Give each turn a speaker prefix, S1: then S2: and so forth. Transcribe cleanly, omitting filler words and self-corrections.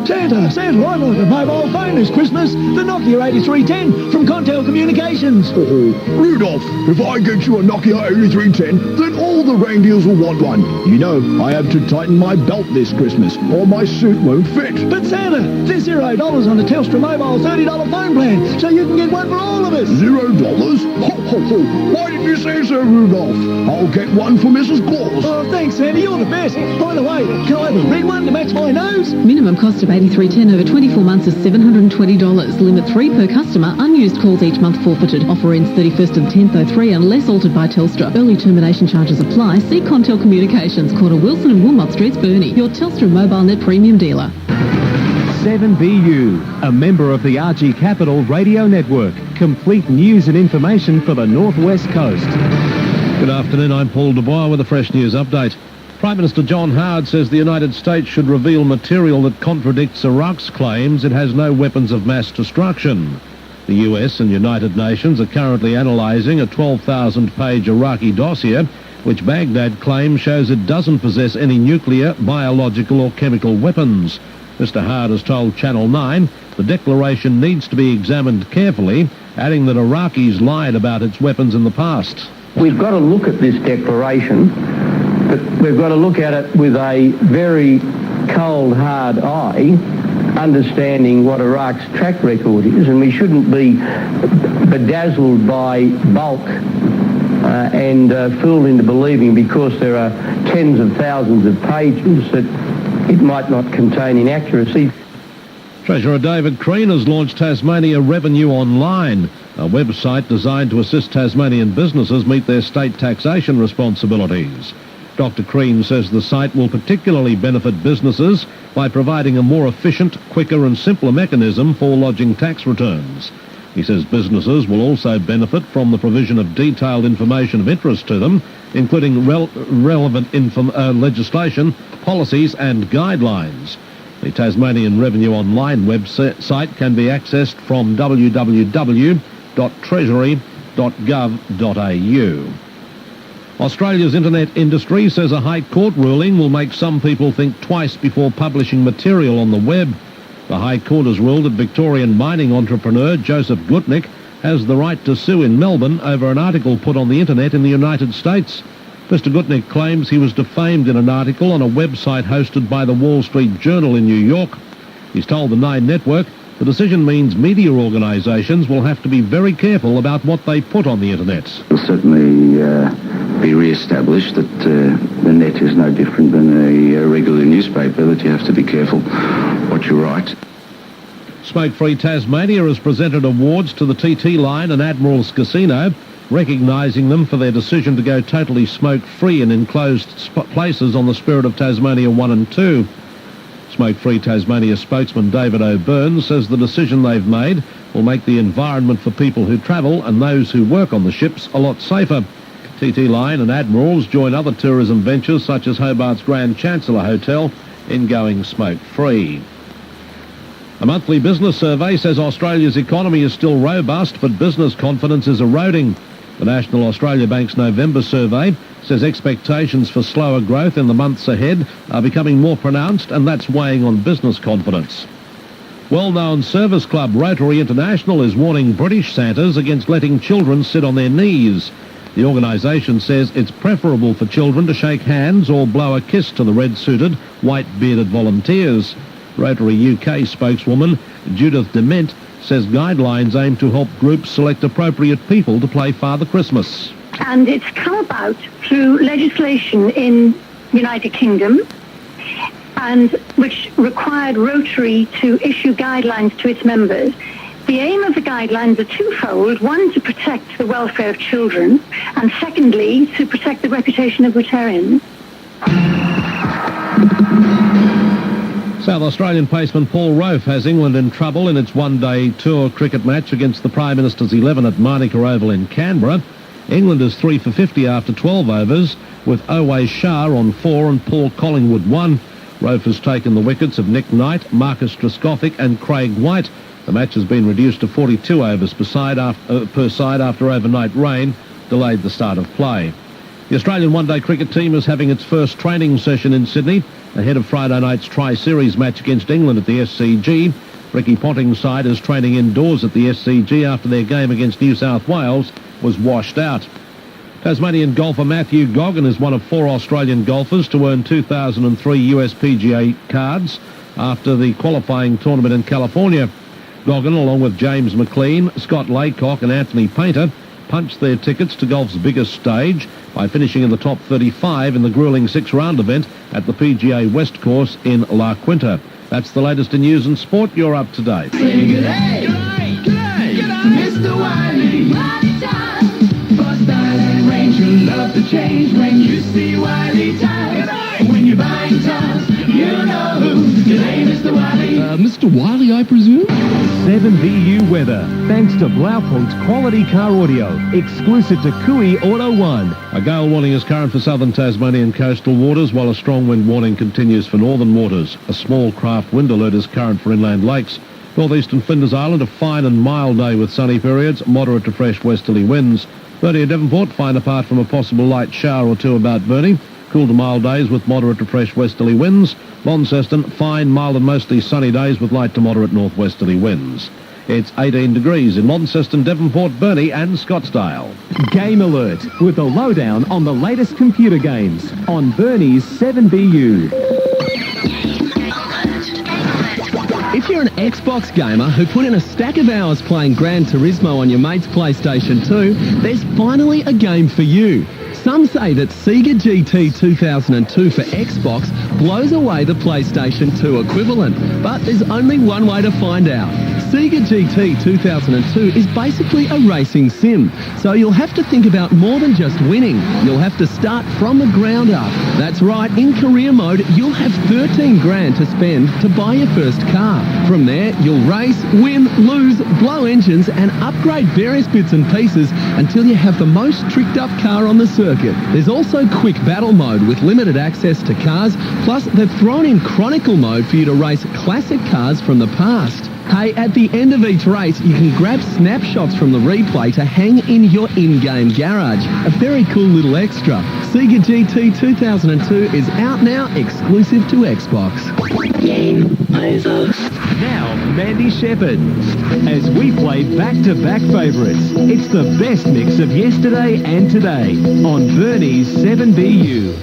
S1: Santa, I'd like a mobile phone this Christmas. The Nokia 8310 from Contel Communications.
S2: Rudolph, if I get you a Nokia 8310, then all the reindeers will want one. You know, I have to tighten my belt this Christmas, or my suit won't fit.
S1: But Santa, there's $0 on the Telstra mobile $30 phone plan, so you can get one for all of us.
S2: $0? Ho, ho, ho. Why didn't you say so, Rudolph? I'll get one for Mrs. Claus.
S1: Oh, thanks, Santa. You're the best. By the way, can I have a red one to match my nose?
S3: Minimum cost of 8310 over 24 months is $720. Limit 3 per customer. Unused calls each month forfeited. Offer ends 31st of 10th 03 unless altered by Telstra. Early termination charges apply. See Contel Communications, corner Wilson and Wilmot Streets, Burnie. Your Telstra Mobile Net Premium dealer.
S4: 7BU, a member of the RG Capital Radio Network. Complete news and information for the Northwest Coast.
S5: Good afternoon, I'm Paul Dubois with a fresh news update. Prime Minister John Howard says the United States should reveal material that contradicts Iraq's claims it has no weapons of mass destruction. The US and United Nations are currently analysing a 12,000-page Iraqi dossier which Baghdad claims shows it doesn't possess any nuclear, biological or chemical weapons. Mr Howard has told Channel 9 the declaration needs to be examined carefully, adding that Iraqis lied about its weapons in the past.
S6: We've got to look at this declaration, but we've got to look at it with a very cold, hard eye, understanding what Iraq's track record is, and we shouldn't be bedazzled by bulk and fooled into believing because there are tens of thousands of pages that it might not contain inaccuracy.
S5: Treasurer David Crean has launched Tasmania Revenue Online, a website designed to assist Tasmanian businesses meet their state taxation responsibilities. Dr. Crean says the site will particularly benefit businesses by providing a more efficient, quicker and simpler mechanism for lodging tax returns. He says businesses will also benefit from the provision of detailed information of interest to them, including relevant legislation, policies and guidelines. The Tasmanian Revenue Online website can be accessed from www.treasury.gov.au. Australia's internet industry says a High Court ruling will make some people think twice before publishing material on the web. The High Court has ruled that Victorian mining entrepreneur Joseph Gutnick has the right to sue in Melbourne over an article put on the internet in the United States. Mr. Gutnick claims he was defamed in an article on a website hosted by the Wall Street Journal in New York. He's told the Nine Network the decision means media organisations will have to be very careful about what they put on the internet.
S7: It'll certainly be re-established that the net is no different than a regular newspaper, that you have to be careful what you write.
S5: Smoke-Free Tasmania has presented awards to the TT Line and Admiral's Casino, recognising them for their decision to go totally smoke-free in enclosed places on the Spirit of Tasmania 1 and 2. Smoke-Free Tasmania spokesman David O'Byrne says the decision they've made will make the environment for people who travel and those who work on the ships a lot safer. TT Line and Admirals join other tourism ventures such as Hobart's Grand Chancellor Hotel in going smoke-free. A monthly business survey says Australia's economy is still robust, but business confidence is eroding. The National Australia Bank's November survey says expectations for slower growth in the months ahead are becoming more pronounced, and that's weighing on business confidence. Well-known service club Rotary International is warning British Santas against letting children sit on their knees. The organisation says it's preferable for children to shake hands or blow a kiss to the red-suited, white-bearded volunteers. Rotary UK spokeswoman Judith Dement says guidelines aim to help groups select appropriate people to play Father Christmas.
S8: And it's come about through legislation in the United Kingdom, and which required Rotary to issue guidelines to its members. The aim of the guidelines are twofold: one, to protect the welfare of children, and secondly, to protect the reputation of Rotarians.
S5: South Australian paceman Paul Rofe has England in trouble in its one-day tour cricket match against the Prime Minister's 11 at Manuka Oval in Canberra. England is 3 for 50 after 12 overs, with Owe Shah on 4 and Paul Collingwood 1. Rofe has taken the wickets of Nick Knight, Marcus Trescothick and Craig White. The match has been reduced to 42 overs per side after overnight rain delayed the start of play. The Australian one-day cricket team is having its first training session in Sydney ahead of Friday night's Tri-Series match against England at the SCG. Ricky Ponting's side is training indoors at the SCG after their game against New South Wales was washed out. Tasmanian golfer Matthew Goggin is one of 4 Australian golfers to earn 2003 US PGA cards after the qualifying tournament in California. Goggin, along with James McLean, Scott Laycock and Anthony Painter, punched their tickets to golf's biggest stage by finishing in the top 35 in the gruelling 6-round event at the PGA West Course in La Quinta. That's the latest in news and sport. You're up to date.
S1: G'day, Mr. Wiley. For style and range, you'll love the change when you see Wiley Tires. When you're buying tires, you know who. G'day, Mr. Wiley.
S9: Mr. Wiley, I presume?
S4: 7VU weather, thanks to Blaupunkt's quality car audio, exclusive to Kui Auto 1.
S5: A gale warning is current for southern Tasmanian coastal waters, while a strong wind warning continues for northern waters. A small craft wind alert is current for inland lakes. Northeastern Flinders Island, a fine and mild day with sunny periods, moderate to fresh westerly winds. Burnie and Devonport, fine apart from a possible light shower or two about Burnie. Cool to mild days with moderate to fresh westerly winds. Launceston, fine, mild and mostly sunny days with light to moderate northwesterly winds. It's 18 degrees in Launceston, Devonport, Burnie and Scottsdale.
S4: Game alert with the lowdown on the latest computer games on Burnie's 7VU.
S9: If you're an Xbox gamer who put in a stack of hours playing Gran Turismo on your mate's PlayStation 2, there's finally a game for you. Some say that Sega GT 2002 for Xbox blows away the PlayStation 2 equivalent, but there's only one way to find out. Sega GT 2002 is basically a racing sim, so you'll have to think about more than just winning. You'll have to start from the ground up. That's right, in career mode, you'll have 13 grand to spend to buy your first car. From there, you'll race, win, lose, blow engines and upgrade various bits and pieces until you have the most tricked up car on the circuit. There's also quick battle mode with limited access to cars, plus they've thrown in chronicle mode for you to race classic cars from the past. Hey, at the end of each race, you can grab snapshots from the replay to hang in your in-game garage. A very cool little extra. Sega GT 2002 is out now, exclusive to Xbox.
S4: Now, Mandy Shepherd, as we play back-to-back favourites. It's the best mix of yesterday and today on Burnie's 7VU.